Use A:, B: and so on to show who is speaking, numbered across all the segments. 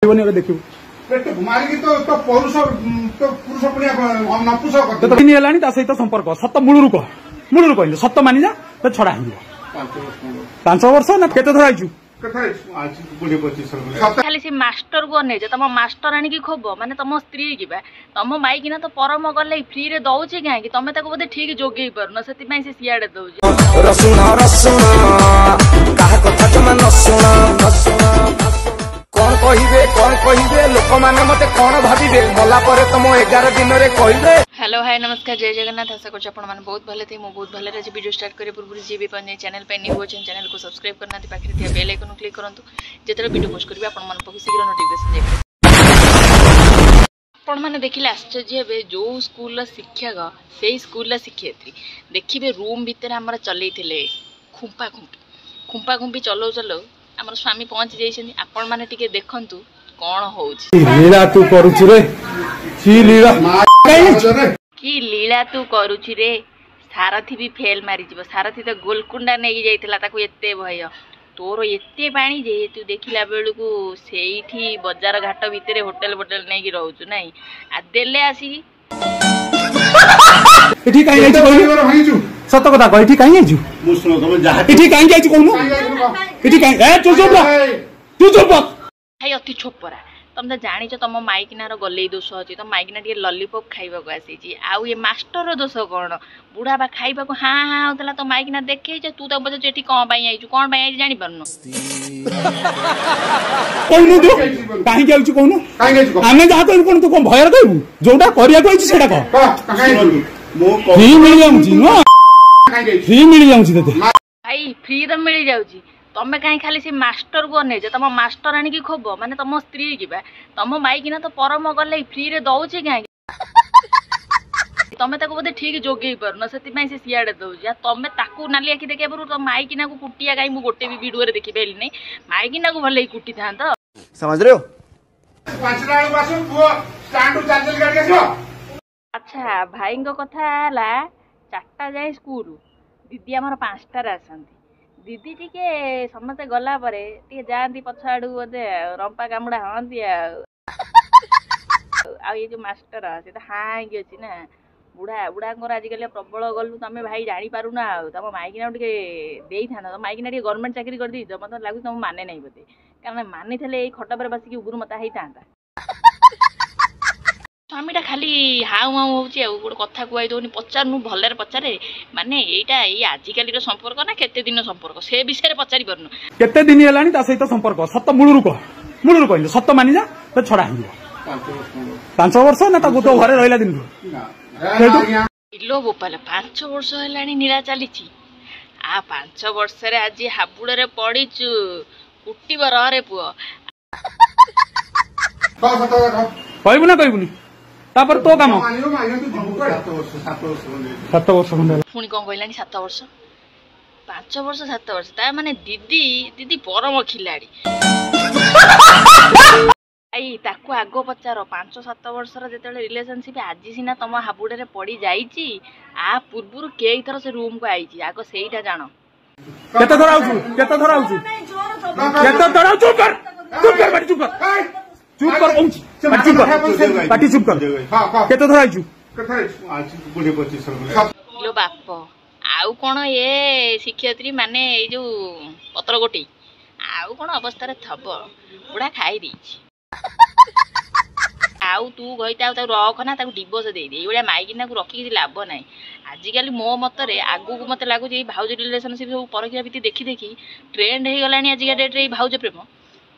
A: देखियो सहित संपर्क सत मूलू कहले सत मानि जा तो छड़ा हो 5 वर्ष ना केते थर आइछु
B: खाली से मास्टर को नहीं तुम मास्टर आनी खोब माने तुम स्त्री की तुम माइकिना तो परम गले फ्री रे दौचे कहीं तुम बोधे ठीक जोगे पारन से सियाड़े दौचे
C: कौन कहिबे लोक माने मते कौन भाबिबे मला परे तुम 11 दिन रे कहिबे।
B: हेलो हाय नमस्कार जय जगन्नाथ आशा कर आपण माने बहुत भले थे मो बहुत भले रे वीडियो स्टार्ट करे पूर्व जे भी पने चैनल पे न्यू हो चैनल को सब्सक्राइब करना पाखे थिया बेल आइकन क्लिक करंतु जेतरे वीडियो पोस्ट करबे आपण मन पके शीघ्र नोटिफिकेशन देबे। आपण माने देखिले आश्चर्य हेबे जो स्कूल ला शिक्षक सेही स्कूल ला शिक्षयित्री देखिबे रूम भीतर हमर चलैथिले खुंपा खुंपी चलो चलो हमर स्वामी पहुंच जाइछनी आपण माने टिके देखंतु कोन होउछ
A: लीला तू करूछ रे की
B: लीला तू करूछ रे सारथी भी फेल मारी जीव सारथी तो गोलकुंडा नै जाइतला ताको एते भय तोर एते पानी जे तू देखिला बेलू सेठी बाजार घाट भितर होटल नै की रहउछ नै आ देले आसी
A: एठी काई आइछु कहू सत कथा कह एठी काई आइछु मु सुनो तुम जहा एठी काई आइछु कहू एठी काई ए तू चुप भाई
B: अति छोपरा तुम तो जानिଛ तुम माइकिनार गले दोष अच्छी तुम माइकिना टे लॉलीपॉप खाइबा को आसी आउ ये मास्टर दोष कौन बुढ़ा बा खाइबा को हाँ हाँ होता तो माइकिना देखे तू तो बजे एठी कौन पाई आइछु कौन पाई आइछु जानि परनु
A: कहनु तू काहे जाउछु कहनु आमे जहा कहू कोन तू कोन भयर कहू जोटा करिया कहू सेटा कह फ्री मिल जाउछि नो फ्री मिल जाउछि तते
B: भाई फ्री तो मिल जाउछि तुम कहीं खाली से मास्टर को नहीं तुम मास्टर आनी खोब माने तुम स्त्री की तुम माइकिना तो परम गले फ्री रे दौचे कहीं तुम बोधे ठीक जोगे पारन से सियाड़े दौचे तुम ताकू नाली आखि देखा पूर्व तुम माइकिना को कुटिया कहीं मुझे गोटे भी वीडियो रे देखी पाइली नहीं माइकिना को भले कुटी था
C: समझ रहे हो।
B: अच्छा भाई कथा है 4टा जाए स्कूल दीदी आमर 5टार आसती दीदी टिके समस्ते गला परे टिके जाती पछ आड़ू बोधे रंपा कामुड़ा हाँती ये जो मास्टर से तो हाँ अच्छी ना बुढ़ा बुढ़ा आजिकल प्रबल गलु तुम भाई जानी पारुना तुम माइकिना टे दे था तो माइकिना टे गवर्नमेंट चाकरी कर दी मत लगुच तुम माने नहीं बोधे कारण मानी थे खट पर बसिक उगुर मता होता स्वामीटा खाली हाउ हाउ होची गोटे कथा कहई दौनी पचारू भलरे पचारे माने एटा आजिकल संपर्क ना केते दिन संपर्क से विषय पचारि परनु
A: केते दिन हेलानी ता सहित संपर्क सत मूलू कहले सत मानि जा तो छड़ा हो 5 वर्ष ना ता गोटो घरे रहला दिन
B: इलो गोपाल 5 वर्ष हेलानी नीला चलीची आ 5 वर्ष रे आज हाबुड़ रे पड़ीचु कुटीब रे पुओ
A: कहबु ना कहबुनी तापर तो काम 7 वर्ष
B: पुणी कौन कहलानी 7 वर्ष 5 वर्ष 7 वर्ष ता माने दीदी दीदी परम खिलाड़ी आई ताकू आगो पचार 5-7 वर्षर जो रिलेशनशिप आज सीना तुम हाबुड़ रे पड़ी जाइची आ पूर्व कई थर से रूम को आई आगो सेटा जान
A: केते थर आउछु चुप कर चुप कर पाटी चुप कर केते थर आइछु
B: लो बाप आउ कोन ये शिक्षयित्री माने ए जो पत्र गोटी आउ कोन अवस्था रे थब बुढ़ा खाई दैछि आउ तू गईता रख ना डिवोर्स दे दे ये माइकिना को रखी किसी लाभ ना आजिकल मो मतरे आगू को मत लगुच भाउज रिलेशनशिप सब परखिया भित्ति देखी देखी ट्रेंड हो गलानी आजिका डेट्रे भाउज प्रेम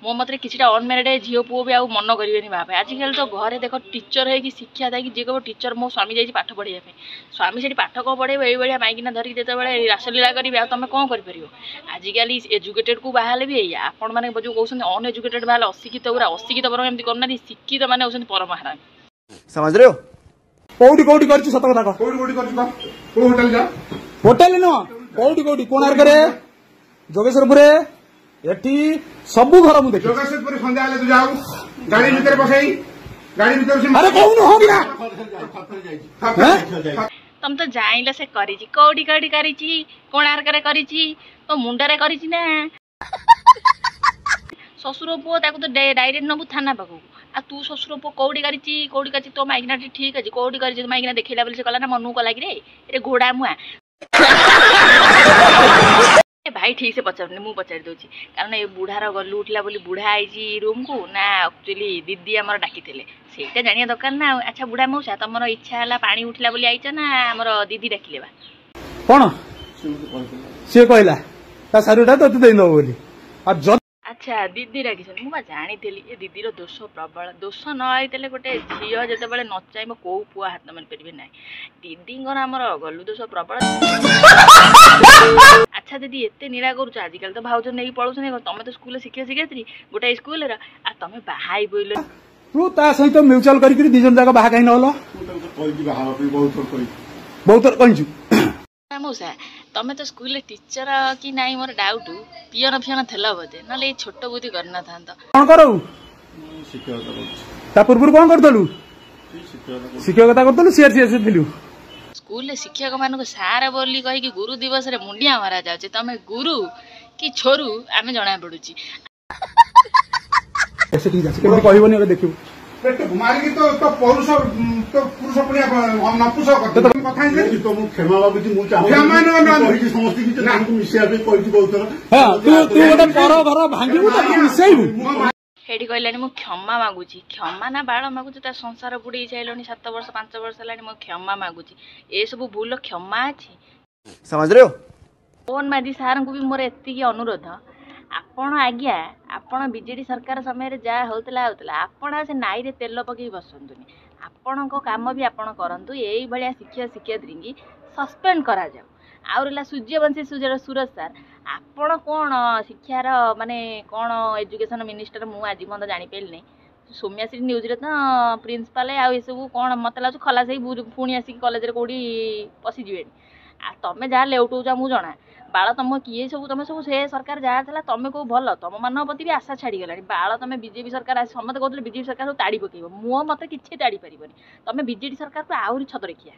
B: मो मत किसी अनमेरिड झील पुओ भी मन करेंगे बापे आजिकल तो घरे देख टीचर हो शिक्षा था कि जी कह टीचर मो स्वामी जाइए पाठ पढ़ाई स्वामी से पाठ कौन पढ़ेब ये माइकिना धरिक जो रासलीला करेंगे तुम कौन कर आजिकल एजुकेटेड को बाहर भी आपण मैंने जो कहते अनएजुकेटेड बाहर अशिक्षित पूरा अशिक्षित बर एमती करना शिक्षित मैंने होती परम हरामी
C: समझ रहे हो
A: कोठी कोठी कर सत कथा होटेल नुह कोठी कोठी कोणार्क जोगेश्वरपुर एटी सबु घर मु देखि
D: जोगेश्वरपुर संध्या ले तू जाऊ गाड़ी भीतर बसई गाड़ी भीतर से
A: अरे कहू न हो बिना
B: तुम तो जाइला से करिछि कोडी कोडी करिछि कोणार्क रे करिछि तो मुंडा रे करिछि ना ଶ୍ୱଶୁର ପୁଅ ତାକୁ ତ ଡାଇରେକ୍ଟ ନେବୁ ଥାନା ପାଖକୁ। ଆଉ ତୁ ଶ୍ୱଶୁର ପୁଅ କଉଠି କରିଛି ତୋ ମାଇକିନା ଠିକ୍ ଅଛି କଉଠି କରିଛି ମାଇକିନା ଦେଖେଇଲା ବୋଲି ସେ କଲା ନା ମନକୁ କଲା କିରେ ଏରେ ଘୋଡ଼ା ମୁଆଁ। ଭାଇ ଠିକ୍ ସେ ପଚାରୁନି ମୁଁ ପଚାରି ଦେଉଛି କାରଣ ଏ ବୁଢ଼ାର ଗଲୁ ଉଠିଲା ବୋଲି ବୁଢ଼ା ଆଇଛି ରୁମ୍କୁ ନା ଆକ୍ଚୁଆଲି ଦିଦି ଆମର ଡାକିଥିଲେ ସେଇଟା ଜାଣିବା ଦରକାର ନା। ଆଚ୍ଛା ବୁଢ଼ା ମଉସା ତମର ଇଚ୍ଛା ହେଲା ପାଣି ଉଠିଲା ବୋଲି ଆଇଛ ନା ଆମର ଦିଦି ଡାକିଲେ ବା
A: କଣ ସିଏ କହିଲା ତା ଶାଢ଼ୀଟା ତତେ ଦେଇଦେବ ବୋଲି। ଆଉ
B: ଆଚ୍ଛା ଦିଦି ଡାକିଛନ୍ତି ମୁଁ ବା ଜାଣିଥିଲି ଏ ଦିଦିର ଦୋଷ ପ୍ରବଳ। ଦୋଷ ନ ହେଇଥିଲେ ଗୋଟେ ଝିଅ ଯେତେବେଳେ ନ ଚାହିଁବ କୋଉ ପୁଅ ହାତ ମାରିପାରିବେ ନାହିଁ। ଦିଦିଙ୍କର ଆମର ଗଲୁ ଦୋଷ ପ୍ରବଳ। ଆଚ୍ଛା ଦିଦି ଏତେ ନିରା କରୁଛ ଆଜିକାଲି ତ ଭାଉଜ ନେଇକି ପଳଉଛନ୍ତି ତମେ ତ ସ୍କୁଲରେ ଶିକ୍ଷୟତ୍ରୀ ଗୋଟାଏ ସ୍କୁଲର ଆଉ ତମେ ବାହା ହେଇ ପଇଲ
A: ତୁ ତା ସହିତ ମ୍ୟୁଚୁଆଲ କରିକି ଦି ଜଣ ଯାକ ବାହା କାହିଁ ନହେଲ? ବହୁତ ଥର କହିଛୁ
B: ମଉସା ତମେ ତ ସ୍କୁଲରେ ଟିଚର କି ନାଇଁ ମୋର ଡାଉଟ ପିଅନ ଫିଅନ ଥିଲ ବୋଧେ ନହେଲେ ଏଇ ଛୋଟ ବୁଦ୍ଧି କରିନଥାନ୍ତ।
A: କଣ କରଉ ତା ପୂର୍ବରୁ କଣ କରିଦେଲୁ? ଶିକ୍ଷକତା କରିଦେଲୁ ସିଆରସିଏସ୍ ଥିଲୁ।
B: ସ୍କୁଲରେ ଶିକ୍ଷକ ମାନଙ୍କୁ ସାର ବୋଲି କହିକି ଗୁରୁ ଦିବସରେ ମୁଣ୍ଡିଆ ମରା ଯାଉଛି ତମେ ଗୁରୁ କି ଛୋରୁ ଆମେ ଜଣା ପଡୁଛି।
A: କହିବନି ଏବେ ଦେଖିବୁ
D: ମାରିକି ତ ପୁରୁଷ ପୁଣିଆ ନପୁଷ କଥା ମୁଁ କ୍ଷମା ମାଗୁଛି ମୁଁ ମିଶିବା ପାଇଁ କହିଛି ବହୁତ ଥର।
B: ସେଇଠି କହିଲାଣି ମୁଁ କ୍ଷମା ମାଗୁଛି କ୍ଷମା ନା ବାଳ ମାଗୁଛି ତା ସଂସାର ବୁଡେଇ ସାରିଲଣି 7 ବର୍ଷ 5 ବର୍ଷ ହେଲାଣି ମୁଁ କ୍ଷମା ମାଗୁଛି ଏସବୁ ଭୁଲ କ୍ଷମା ଅଛି। ଫୋନ୍ ମାଝି ସାର୍ଙ୍କୁ ବି ମୋର ଏତିକି ଅନୁରୋଧ ଆପଣ ଆଜ୍ଞା ଆପଣ ବିଜେଡି ସରକାର ସମୟରେ ଯାହା ହଉଥିଲା ଆପଣ ସେ ନାଇରେ ତେଲ ପକେଇ ବସନ୍ତୁନି। ଆପଣଙ୍କ କାମ ବି ଆପଣ କରନ୍ତୁ ଏଇଭଳିଆ ଶିକ୍ଷୟତ୍ରୀଙ୍କୁ ସସ୍ପେଣ୍ଡ କରାଯାଉ। ଆଉ ରହିଲା ସୂର୍ଯ୍ୟବଂଶୀ ସୁରଜ ସାର୍ ଆପଣ କ'ଣ ଶିକ୍ଷାର ମାନେ କ'ଣ ଏଜୁକେସନ୍ ମିନିଷ୍ଟର ମୁଁ ଆଜି ପର୍ଯ୍ୟନ୍ତ ଜାଣିପାରିଲିନି। ସୌମ୍ୟାଶ୍ରୀ ନ୍ୟୁଜ୍ରେ ତ ପ୍ରିନ୍ସିପାଲ ଆଉ ଏସବୁ କ'ଣ ମୋତେ ଲାଗୁଛି ଖଲାସ ହେଇ ପୁଣି ଆସିକି କଲେଜରେ କେଉଁଠି ପଶିଯିବେଣି। ଆଉ ତମେ ଯାହା ଲେଉଟଉଛ ମୁଁ ଜଣା ବାଳ ତମ କିଏ ସବୁ ତମେ ସବୁ ସେ ସରକାର ଯାହା ଥିଲା ତମେ କୋଉ ଭଲ ତମମାନଙ୍କ ପ୍ରତି ବି ଆଶା ଛାଡ଼ିଗଲାଣି। ବାଳ ତମେ ବିଜେପି ସରକାର ଆସି ସମସ୍ତେ କହୁଥିଲେ ବିଜେପି ସରକାର ସବୁ ତାଡ଼ି ପକେଇବ ମୋ ମତେ କିଛି ତାଡ଼ି ପାରିବନି। ତମେ ବିଜେଡି ସରକାରକୁ ଆହୁରି ଛତରଖିଆ।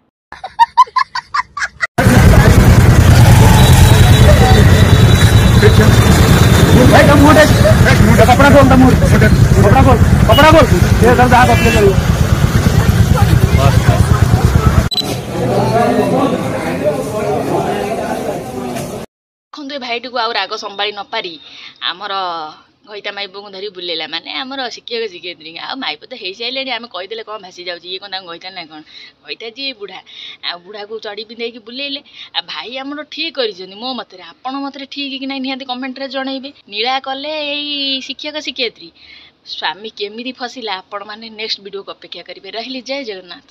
B: ଦେଖନ୍ତୁ ଏ ଭାଇଟିକୁ ଆଉ ରାଗ ସମ୍ଭାଳି ନ ପାରି ଆମର ଘଇତା ମାଇପକୁ ଧରି ବୁଲେଇଲା ମାନେ ଆମର ଶିକ୍ଷୟତ୍ରୀ ଆଉ ମାଇପ ତ ହେଇସାରିଲେଣି ଆମେ କହିଦେଲେ କ'ଣ ଭାସି ଯାଉଛି ଇଏ କ'ଣ ତାଙ୍କୁ ଘଇତା ନା କ'ଣ ଘଇତା ଯିଏ ବୁଢ଼ା ଆଉ ବୁଢ଼ାକୁ ଚଢ଼ି ପିନ୍ଧେଇକି ବୁଲେଇଲେ। ଆଉ ଭାଇ ଆମର ଠିକ୍ କରିଛନ୍ତି ମୋ ମତରେ ଆପଣ ମତରେ ଠିକ୍ କି ନାହିଁ ନିହାତି କମେଣ୍ଟରେ ଜଣେଇବେ। ନୀଳା କଲେ ଏଇ ଶିକ୍ଷୟତ୍ରୀ ସ୍ୱାମୀ କେମିତି ଫସିଲା ଆପଣମାନେ ନେକ୍ସଟ ଭିଡ଼ିଓକୁ ଅପେକ୍ଷା କରିବେ। ରହିଲି ଜୟ ଜଗନ୍ନାଥ।